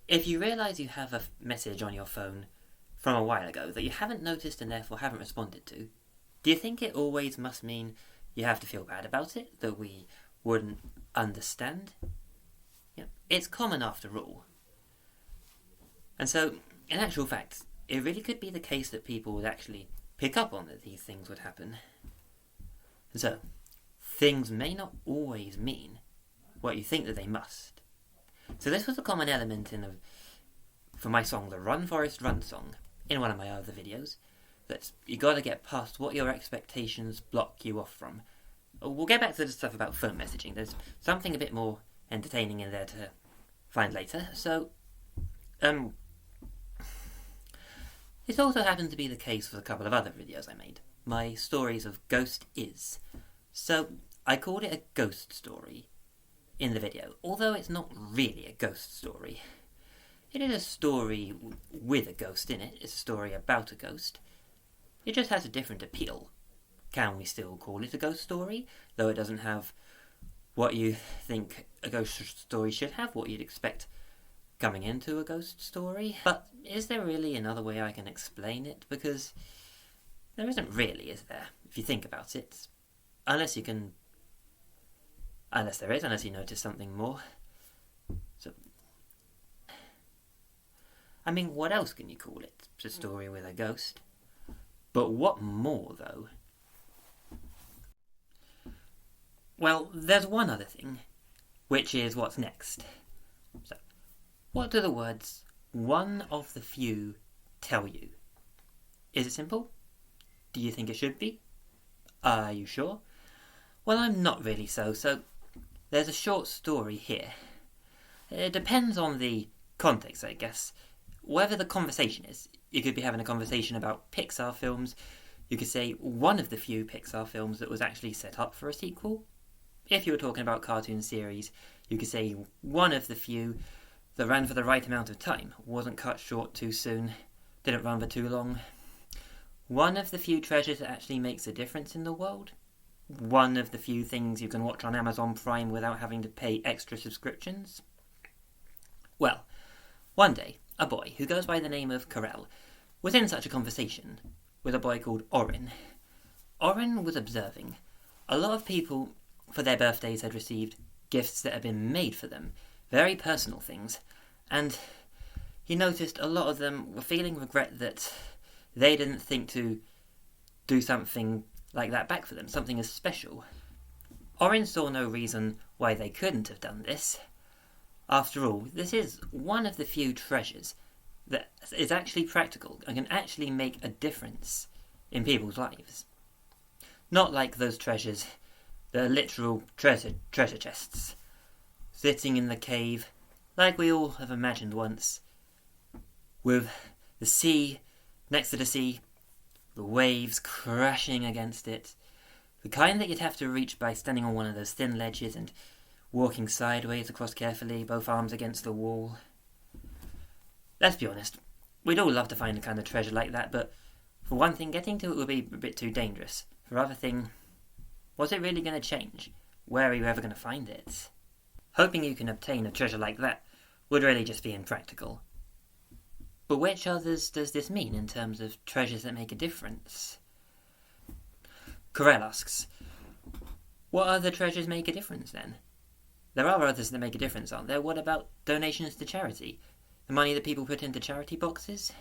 If you realise you have a message on your phone from a while ago that you haven't noticed and therefore haven't responded to, do you think it always must mean you have to feel bad about it, that we wouldn't understand? It's common after all. And so, in actual fact, it really could be the case that people would actually pick up on that these things would happen. And so, things may not always mean what you think that they must. So this was a common element for my song, the Run Forest Run song, in one of my other videos, that you gotta get past what your expectations block you off from. We'll get back to the stuff about phone messaging. There's something a bit more entertaining in there to find later. So, this also happens to be the case with a couple of other videos I made. My stories of Ghost Is. So, I called it a ghost story in the video, although it's not really a ghost story. It is a story with a ghost in it. It's a story about a ghost. It just has a different appeal. Can we still call it a ghost story, though it doesn't have what you think a ghost story should have, what you'd expect coming into a ghost story? But is there really another way I can explain it? Because there isn't really, is there? If you think about it. Unless you notice something more. So, I mean, what else can you call it? It's a story with a ghost. But what more, though? Well, there's one other thing, which is what's next. So, what do the words, one of the few, tell you? Is it simple? Do you think it should be? Are you sure? Well, I'm not really so there's a short story here. It depends on the context, I guess. Whatever the conversation is, you could be having a conversation about Pixar films. You could say one of the few Pixar films that was actually set up for a sequel. If you were talking about cartoon series, you could say one of the few that ran for the right amount of time, wasn't cut short too soon, didn't run for too long. One of the few treasures that actually makes a difference in the world. One of the few things you can watch on Amazon Prime without having to pay extra subscriptions. Well, one day, a boy who goes by the name of Carell was in such a conversation with a boy called Orin. Orin was observing a lot of people for their birthdays had received gifts that had been made for them, very personal things, and he noticed a lot of them were feeling regret that they didn't think to do something like that back for them, something as special. Orin saw no reason why they couldn't have done this. After all, this is one of the few treasures that is actually practical and can actually make a difference in people's lives. Not like those treasures, the literal treasure chests, sitting in the cave, like we all have imagined once, with the sea next to the sea, the waves crashing against it, the kind that you'd have to reach by standing on one of those thin ledges and walking sideways across carefully, both arms against the wall. Let's be honest, we'd all love to find a kind of treasure like that, but for one thing, getting to it would be a bit too dangerous. For other thing, was it really going to change? Where are you ever going to find it? Hoping you can obtain a treasure like that would really just be impractical. But which others does this mean in terms of treasures that make a difference? Carell asks, what other treasures make a difference then? There are others that make a difference, aren't there? What about donations to charity? The money that people put into charity boxes?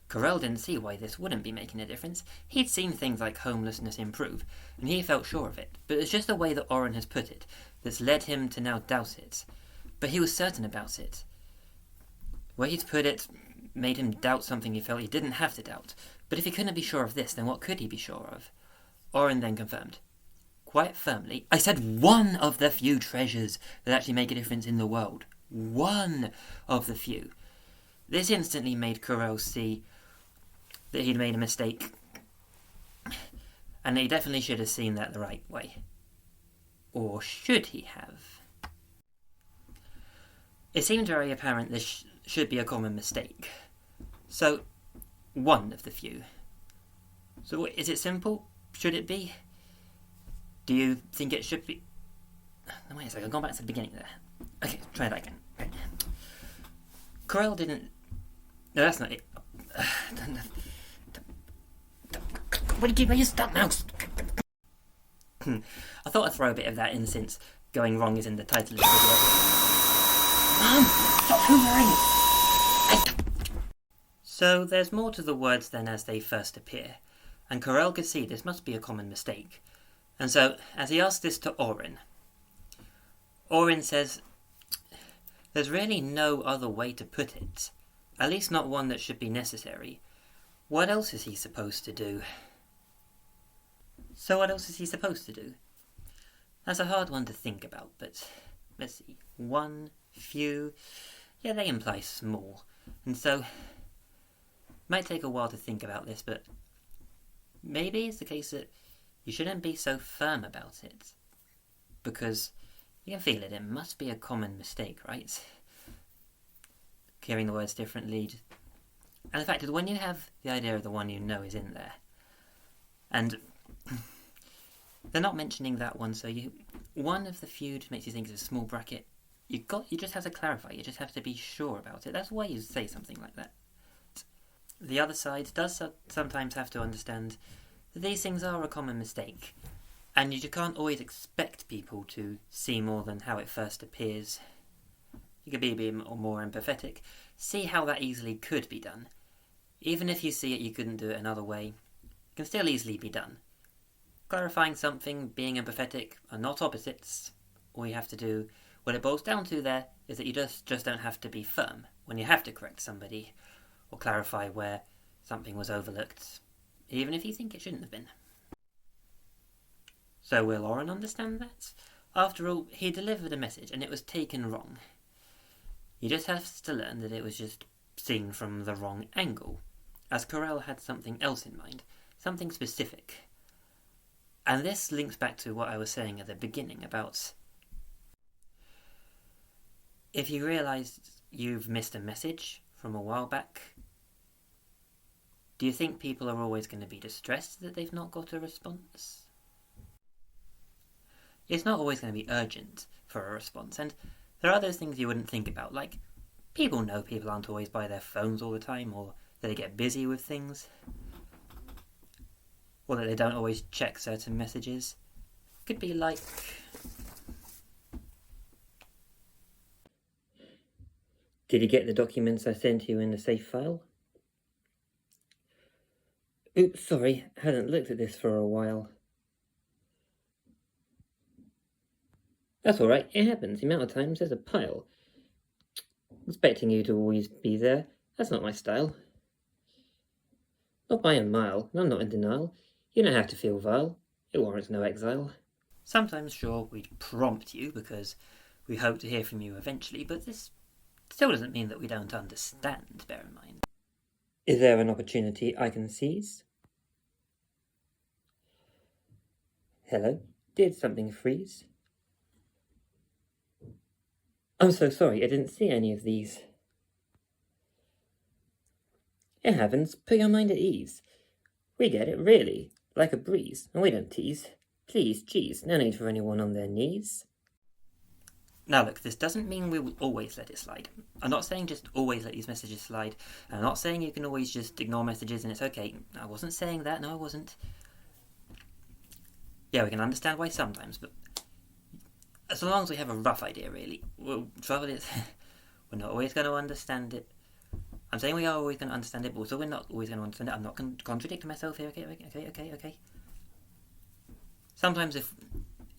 Carell didn't see why this wouldn't be making a difference. He'd seen things like homelessness improve, and he felt sure of it. But it's just the way that Orin has put it that's led him to now doubt it. But he was certain about it. The way he's put it made him doubt something he felt he didn't have to doubt. But if he couldn't be sure of this, then what could he be sure of? Orin then confirmed, quite firmly, I said one of the few treasures that actually make a difference in the world. One of the few. This instantly made Carell see that he'd made a mistake, and he definitely should have seen that the right way. Or should he have? It seemed very apparent this should be a common mistake. So, one of the few. So is it simple? Should it be? Do you think it should be? Wait a second, I've gone back to the beginning there. Okay, try that again. Okay. Corel didn't... No, that's not it. What did you make you stop now? I thought I'd throw a bit of that in since going wrong is in the title of the video. Mum! Stop hoovering! So there's more to the words than as they first appear, and Corel could see this must be a common mistake. And so, as he asked this to Orin says, there's really no other way to put it, at least not one that should be necessary. What else is he supposed to do? So what else is he supposed to do? That's a hard one to think about, but let's see. One, few, yeah, they imply small. And so, it might take a while to think about this, but maybe it's the case that you shouldn't be so firm about it. Because you can feel it, it must be a common mistake, right? Hearing the words differently. And the fact is, when you have the idea of the one you know is in there, and they're not mentioning that one, so one of the feud makes you think it's a small bracket. You just have to clarify. You just have to be sure about it. That's why you say something like that. The other side does sometimes have to understand that these things are a common mistake, and you can't always expect people to see more than how it first appears. You could be a bit more empathetic. See how that easily could be done. Even if you see it, you couldn't do it another way. It can still easily be done. Clarifying something, being empathetic, are not opposites. All you have to do, what it boils down to there, is that you just don't have to be firm when you have to correct somebody, or clarify where something was overlooked, even if you think it shouldn't have been. So will Oren understand that? After all, he delivered a message and it was taken wrong. He just has to learn that it was just seen from the wrong angle, as Corel had something else in mind, something specific. And this links back to what I was saying at the beginning about if you realise you've missed a message from a while back, do you think people are always going to be distressed that they've not got a response? It's not always going to be urgent for a response, and there are those things you wouldn't think about, like people know people aren't always by their phones all the time, or that they get busy with things, or that they don't always check certain messages. Could be like... Did you get the documents I sent you in the safe file? Oops, sorry, hadn't looked at this for a while. That's alright, it happens. The amount of times there's a pile. Expecting you to always be there. That's not my style. Not by a mile, and I'm not in denial. You don't have to feel vile. It warrants no exile. Sometimes, sure, we'd prompt you because we hope to hear from you eventually, but this still doesn't mean that we don't understand, bear in mind. Is there an opportunity I can seize? Hello? Did something freeze? I'm so sorry, I didn't see any of these. It happens, put your mind at ease. We get it, really, like a breeze, and we don't tease. Please, geez, no need for anyone on their knees. Now look, this doesn't mean we will always let it slide. I'm not saying just always let these messages slide. I'm not saying you can always just ignore messages and it's okay. I wasn't saying that, no I wasn't. Yeah, we can understand why sometimes, but as long as we have a rough idea, really. Well, trouble is, we're not always going to understand it. I'm saying we are always going to understand it, but also we're not always going to understand it. I'm not going to contradict myself here, okay. Sometimes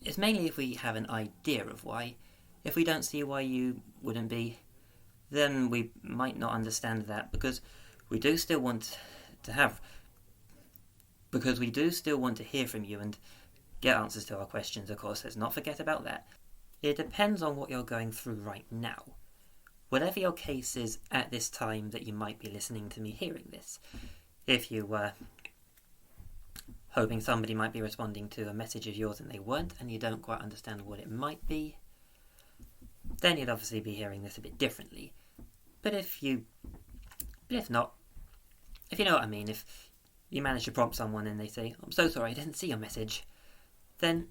it's mainly if we have an idea of why. If we don't see why you wouldn't be, then we might not understand that, because we do still want to hear from you and get answers to our questions, of course. Let's not forget about that. It depends on what you're going through right now. Whatever your case is at this time that you might be listening to me hearing this, if you were hoping somebody might be responding to a message of yours and they weren't, and you don't quite understand what it might be, then you'd obviously be hearing this a bit differently. But if not, if you know what I mean, if you manage to prompt someone and they say, I'm so sorry, I didn't see your message, then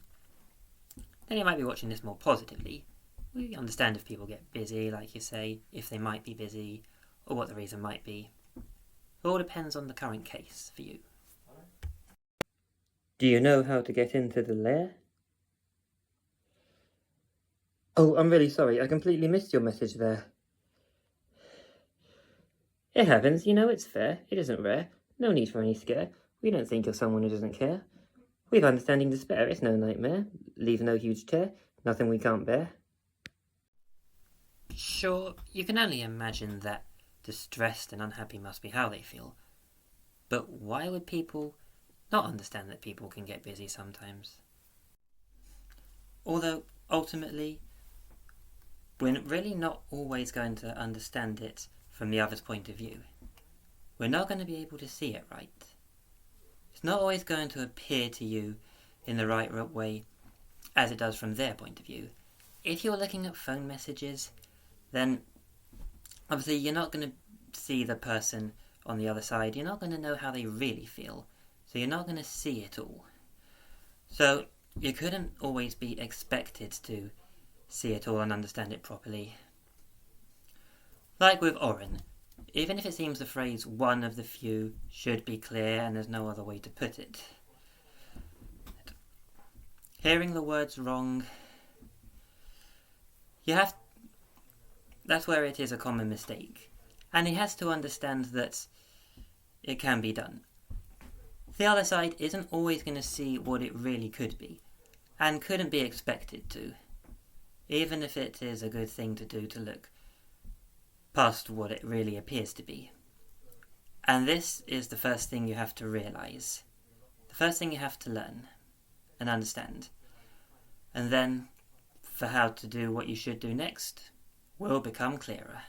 you might be watching this more positively. We understand if people get busy, like you say, if they might be busy, or what the reason might be. It all depends on the current case for you. Do you know how to get into the lair? Oh, I'm really sorry. I completely missed your message there. It happens, it's fair. It isn't rare. No need for any scare. We don't think you're someone who doesn't care. We've understanding to spare. It's no nightmare. Leave no huge tear. Nothing we can't bear. Sure, you can only imagine that distressed and unhappy must be how they feel. But why would people not understand that people can get busy sometimes? Although, ultimately, we're really not always going to understand it from the other's point of view. We're not going to be able to see it right. It's not always going to appear to you in the right way as it does from their point of view. If you're looking at phone messages, then obviously you're not going to see the person on the other side. You're not going to know how they really feel. So you're not going to see it all. So you couldn't always be expected to see it all and understand it properly. Like with Oren, even if it seems the phrase one of the few should be clear and there's no other way to put it. Hearing the words wrong, that's where it is a common mistake. And he has to understand that it can be done. The other side isn't always going to see what it really could be, and couldn't be expected to, even if it is a good thing to do to look past what it really appears to be. And this is the first thing you have to realise. The first thing you have to learn and understand. And then, for how to do what you should do next, will become clearer.